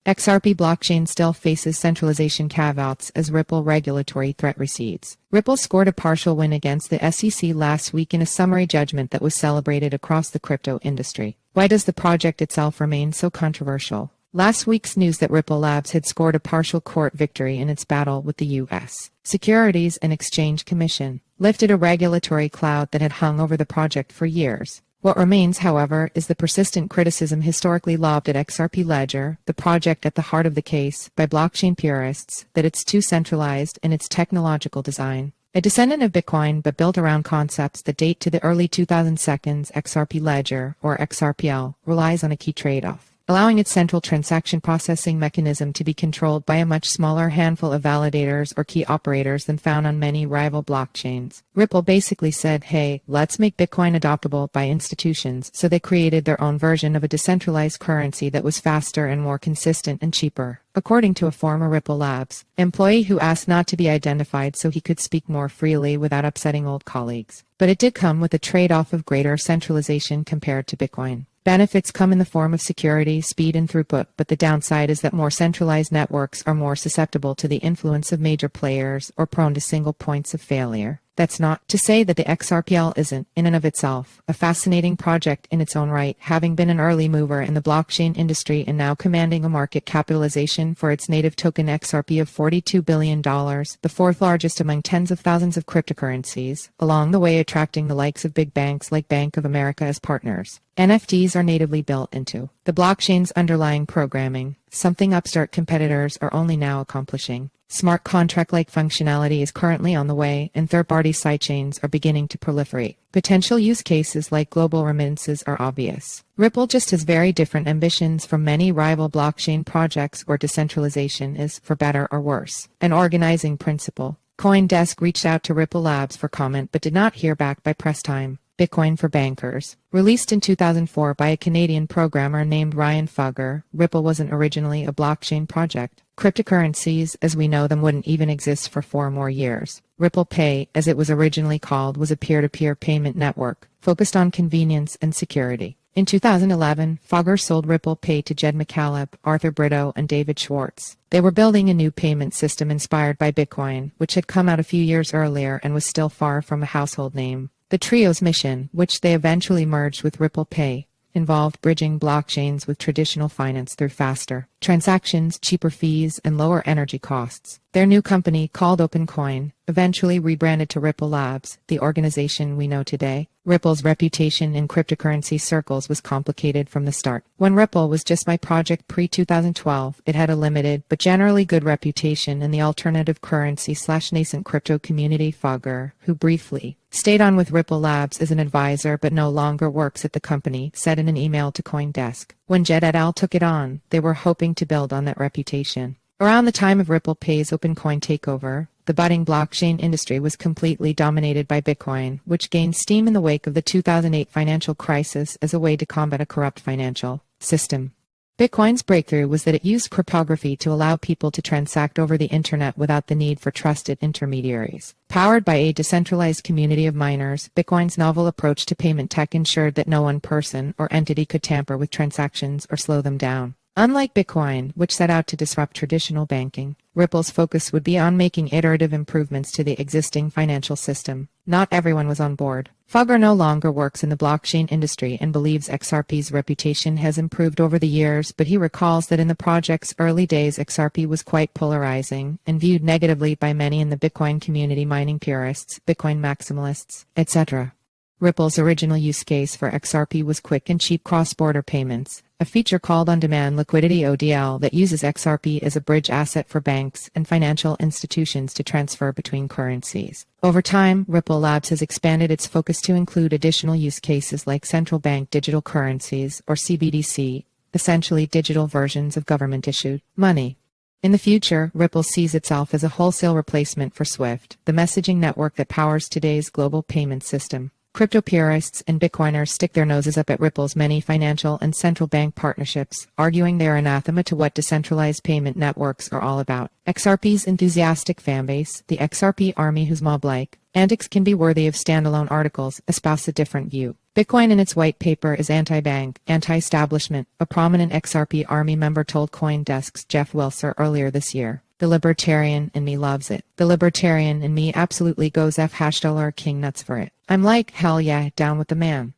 XRP blockchain still faces centralization caveats as Ripple regulatory threat recedes. Ripple scored a partial win against the SEC last week in a summary judgment that was celebrated across the crypto industry. Why does the project itself remain so controversial? Last week's news that Ripple Labs had scored a partial court victory in its battle with the U.S. Securities and Exchange Commission lifted a regulatory cloud that had hung over the project for years. What remains, however, is the persistent criticism historically lobbed at XRP Ledger, the project at the heart of the case, by blockchain purists, that it's too centralized in its technological design. A descendant of Bitcoin but built around concepts that date to the early 2010s, XRP Ledger, or XRPL, relies on a key tradeoff, allowing its central transaction processing mechanism to be controlled by a much smaller handful of validators or key operators than found on many rival blockchains. Ripple basically said, hey, let's make Bitcoin adoptable by institutions, so they created their own version of a decentralized currency that was faster and more consistent and cheaper, according to a former Ripple Labs employee who asked not to be identified so he could speak more freely without upsetting old colleagues. But it did come with a trade-off of greater centralization compared to Bitcoin. Benefits come in the form of security, speed, and throughput, but the downside is that more centralized networks are more susceptible to the influence of major players or prone to single points of failure. That's not to say that the XRPL isn't, in and of itself, a fascinating project in its own right, having been an early mover in the blockchain industry and now commanding a market capitalization for its native token XRP of $42 billion, the fourth largest among tens of thousands of cryptocurrencies, along the way attracting the likes of big banks like Bank of America as partners. NFTs are natively built into the blockchain's underlying programming, something upstart competitors are only now accomplishing. Smart contract-like functionality is currently on the way, and third-party sidechains are beginning to proliferate. Potential use cases like global remittances are obvious. Ripple just has very different ambitions from many rival blockchain projects where decentralization is, for better or worse, an organizing principle. CoinDesk reached out to Ripple Labs for comment but did not hear back by press time. Bitcoin for Bankers. Released in 2004 by a Canadian programmer named Ryan Fugger, Ripple wasn't originally a blockchain project. Cryptocurrencies, as we know them, wouldn't even exist for 4 more years. Ripple Pay, as it was originally called, was a peer-to-peer payment network, focused on convenience and security. In 2011, Fugger sold Ripple Pay to Jed McCaleb, Arthur Brito, and David Schwartz. They were building a new payment system inspired by Bitcoin, which had come out a few years earlier and was still far from a household name. The trio's mission, which they eventually merged with Ripple Pay, involved bridging blockchains with traditional finance through faster transactions, cheaper fees, and lower energy costs. Their new company, called OpenCoin, eventually rebranded to Ripple Labs, the organization we know today. Ripple's reputation in cryptocurrency circles was complicated from the start. When Ripple was just my project pre-2012, it had a limited but generally good reputation in the alternative currency/nascent crypto community. Fugger, who briefly stayed on with Ripple Labs as an advisor but no longer works at the company, said in an email to CoinDesk. When Jed et al. Took it on, they were hoping to build on that reputation. Around the time of Ripple Pay's OpenCoin takeover, the budding blockchain industry was completely dominated by Bitcoin, which gained steam in the wake of the 2008 financial crisis as a way to combat a corrupt financial system. Bitcoin's breakthrough was that it used cryptography to allow people to transact over the internet without the need for trusted intermediaries. Powered by a decentralized community of miners, Bitcoin's novel approach to payment tech ensured that no one person or entity could tamper with transactions or slow them down. Unlike Bitcoin, which set out to disrupt traditional banking, Ripple's focus would be on making iterative improvements to the existing financial system. Not everyone was on board. Fugger no longer works in the blockchain industry and believes XRP's reputation has improved over the years, but he recalls that in the project's early days XRP was quite polarizing and viewed negatively by many in the Bitcoin community: mining purists, Bitcoin maximalists, etc. Ripple's original use case for XRP was quick and cheap cross-border payments, a feature called on-demand liquidity (ODL) that uses XRP as a bridge asset for banks and financial institutions to transfer between currencies. Over time, Ripple Labs has expanded its focus to include additional use cases like central bank digital currencies, or CBDC, essentially digital versions of government-issued money. In the future, Ripple sees itself as a wholesale replacement for SWIFT, the messaging network that powers today's global payment system. Crypto purists and Bitcoiners stick their noses up at Ripple's many financial and central bank partnerships, arguing they are anathema to what decentralized payment networks are all about. XRP's enthusiastic fanbase, the XRP army who's mob-like, Antics can be worthy of standalone articles, espouse a different view. Bitcoin in its white paper is anti-bank, anti-establishment, a prominent XRP Army member told CoinDesk's Jeff Wilser earlier this year. The libertarian in me loves it. The libertarian in me absolutely goes $King nuts for it. I'm like, hell yeah, down with the man.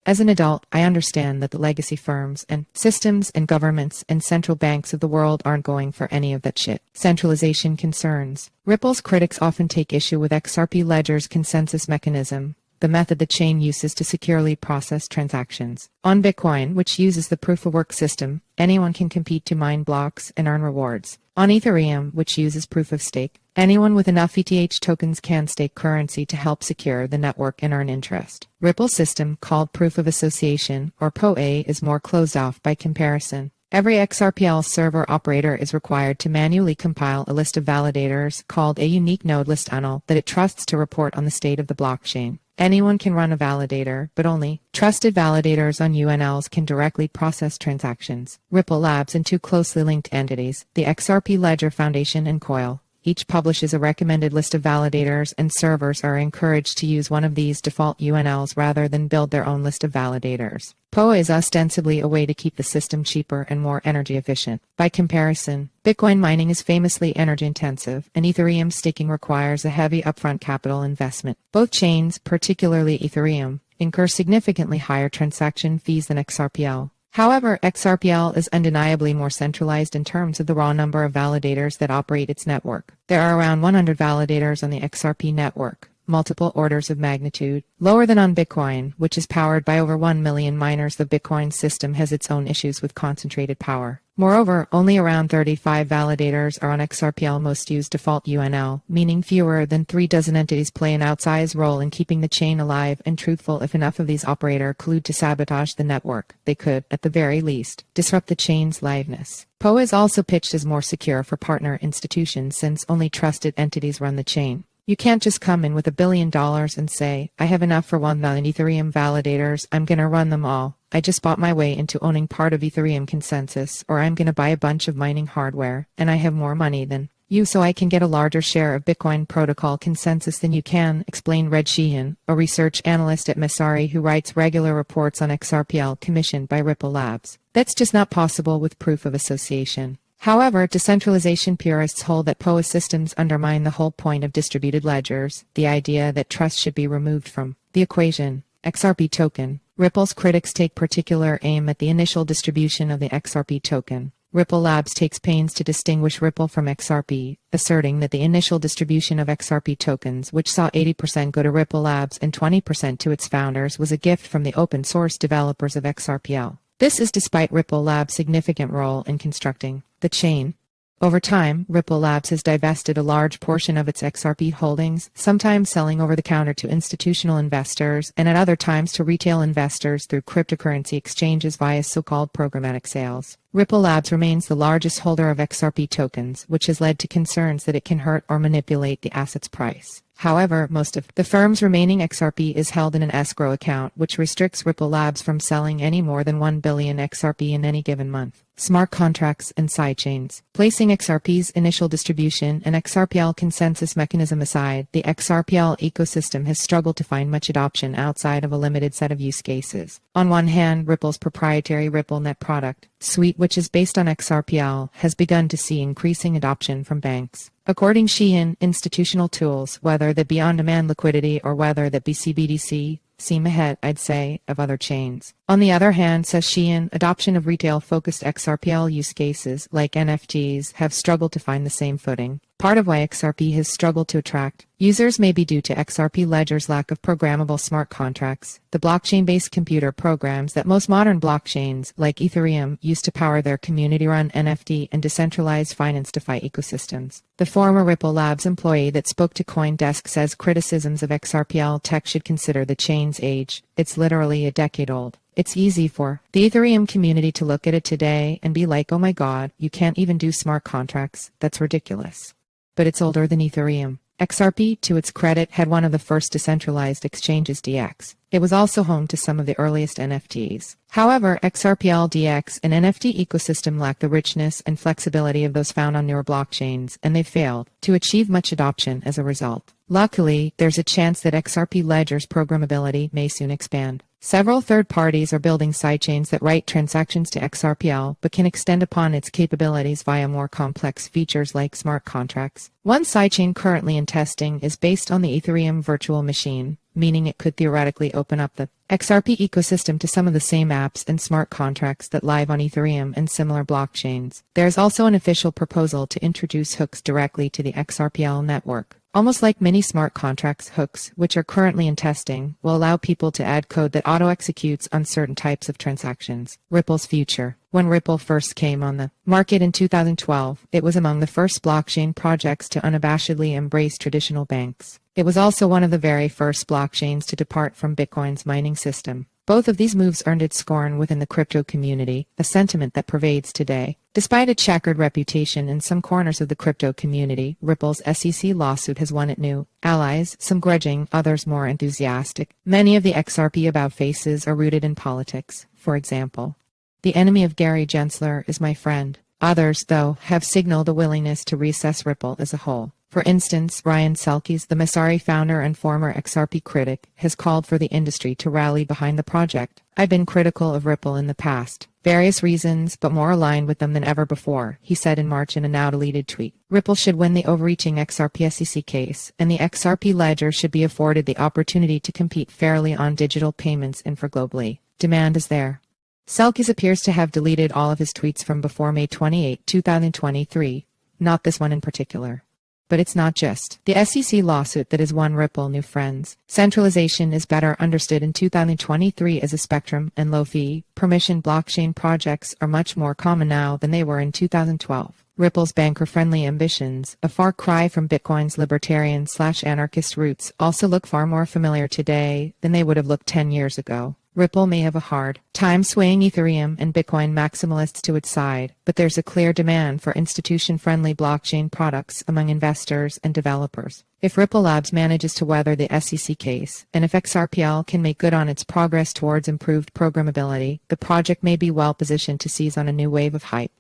As an adult, I understand that the legacy firms and systems and governments and central banks of the world aren't going for any of that shit. Centralization concerns. Ripple's critics often take issue with XRP Ledger's consensus mechanism, the method the chain uses to securely process transactions. On Bitcoin, which uses the proof-of-work system, anyone can compete to mine blocks and earn rewards. On Ethereum, which uses proof-of-stake, anyone with enough ETH tokens can stake currency to help secure the network and earn interest. Ripple's system, called Proof of Association, or PoA, is more closed off by comparison. Every XRPL server operator is required to manually compile a list of validators called a unique node list UNL that it trusts to report on the state of the blockchain. Anyone can run a validator, but only trusted validators on UNLs can directly process transactions. Ripple Labs and two closely linked entities, the XRP Ledger Foundation and Coil, each publishes a recommended list of validators, and servers are encouraged to use one of these default UNLs rather than build their own list of validators. PoA is ostensibly a way to keep the system cheaper and more energy efficient. By comparison, Bitcoin mining is famously energy intensive, and Ethereum staking requires a heavy upfront capital investment. Both chains, particularly Ethereum, incur significantly higher transaction fees than XRPL. However, XRPL is undeniably more centralized in terms of the raw number of validators that operate its network. There are around 100 validators on the XRP network, multiple orders of magnitude lower than on Bitcoin, which is powered by over 1 million miners. The Bitcoin system has its own issues with concentrated power. Moreover, only around 35 validators are on XRPL most used default UNL, meaning fewer than 3 dozen entities play an outsized role in keeping the chain alive and truthful. If enough of these operators collude to sabotage the network, they could, at the very least, disrupt the chain's liveness. PoA is also pitched as more secure for partner institutions since only trusted entities run the chain. You can't just come in with $1 billion and say, I have enough for 1 million Ethereum validators, I'm gonna run them all. I just bought my way into owning part of Ethereum consensus, or I'm gonna buy a bunch of mining hardware, and I have more money than you so I can get a larger share of Bitcoin protocol consensus than you can, explained Red Sheehan, a research analyst at Messari who writes regular reports on XRPL commissioned by Ripple Labs. That's just not possible with proof of association. However, decentralization purists hold that PoA systems undermine the whole point of distributed ledgers, the idea that trust should be removed from the equation. XRP token. Ripple's critics take particular aim at the initial distribution of the XRP token. Ripple Labs takes pains to distinguish Ripple from XRP, asserting that the initial distribution of XRP tokens, which saw 80% go to Ripple Labs and 20% to its founders, was a gift from the open-source developers of XRPL. This is despite Ripple Labs' significant role in constructing the chain. Over time, Ripple Labs has divested a large portion of its XRP holdings, sometimes selling over the counter to institutional investors and at other times to retail investors through cryptocurrency exchanges via so-called programmatic sales. Ripple Labs remains the largest holder of XRP tokens, which has led to concerns that it can hurt or manipulate the asset's price. However, most of the firm's remaining XRP is held in an escrow account, which restricts Ripple Labs from selling any more than 1 billion XRP in any given month. Smart contracts and sidechains. Placing XRP's initial distribution and XRPL consensus mechanism aside, the XRPL ecosystem has struggled to find much adoption outside of a limited set of use cases. On one hand, Ripple's proprietary ripplenet product suite, which is based on XRPL, has begun to see increasing adoption from banks. According to Sheehan, institutional tools, whether that be on-demand liquidity or whether that be CBDC, seem ahead, I'd say, of other chains. On the other hand, says Sheehan, adoption of retail-focused XRPL use cases, like NFTs, have struggled to find the same footing. Part of why XRP has struggled to attract users may be due to XRP Ledger's lack of programmable smart contracts, the blockchain-based computer programs that most modern blockchains, like Ethereum, use to power their community-run NFT and decentralized finance DeFi ecosystems. The former Ripple Labs employee that spoke to CoinDesk says criticisms of XRPL tech should consider the chain's age. It's literally a decade old. It's easy for the Ethereum community to look at it today and be like, oh my god, you can't even do smart contracts, that's ridiculous. But it's older than Ethereum. XRP, to its credit, had one of the first decentralized exchanges DX. It was also home to some of the earliest NFTs. However, XRPL DX and NFT ecosystem lack the richness and flexibility of those found on newer blockchains, and they failed to achieve much adoption as a result. Luckily, there's a chance that XRP Ledger's programmability may soon expand. Several third parties are building sidechains that write transactions to XRPL but can extend upon its capabilities via more complex features like smart contracts. One sidechain currently in testing is based on the Ethereum virtual machine, meaning it could theoretically open up the XRP ecosystem to some of the same apps and smart contracts that live on Ethereum and similar blockchains. There is also an official proposal to introduce hooks directly to the XRPL network. Almost like many smart contracts, hooks, which are currently in testing, will allow people to add code that auto-executes on certain types of transactions. Ripple's future. When Ripple first came on the market in 2012, it was among the first blockchain projects to unabashedly embrace traditional banks. It was also one of the very first blockchains to depart from Bitcoin's mining system. Both of these moves earned it scorn within the crypto community, a sentiment that pervades today. Despite a checkered reputation in some corners of the crypto community, Ripple's SEC lawsuit has won it new allies, some grudging, others more enthusiastic. Many of the XRP about faces are rooted in politics. For example, the enemy of Gary Gensler is my friend. Others, though, have signaled a willingness to reassess Ripple as a whole. For instance, Ryan Selkis, the Messari founder and former XRP critic, has called for the industry to rally behind the project. I've been critical of Ripple in the past. Various reasons, but more aligned with them than ever before, he said in March in a now-deleted tweet. Ripple should win the overreaching XRP SEC case, and the XRP Ledger should be afforded the opportunity to compete fairly on digital payments infra globally. Demand is there. Selkis appears to have deleted all of his tweets from before May 28, 2023. Not this one in particular. But it's not just the SEC lawsuit that has won Ripple new friends. Centralization is better understood in 2023 as a spectrum, and low-fee, permission blockchain projects are much more common now than they were in 2012. Ripple's banker-friendly ambitions, a far cry from Bitcoin's libertarian/anarchist roots, also look far more familiar today than they would have looked 10 years ago. Ripple may have a hard time swaying Ethereum and Bitcoin maximalists to its side, but there's a clear demand for institution-friendly blockchain products among investors and developers. If Ripple Labs manages to weather the SEC case, and if XRPL can make good on its progress towards improved programmability, the project may be well positioned to seize on a new wave of hype.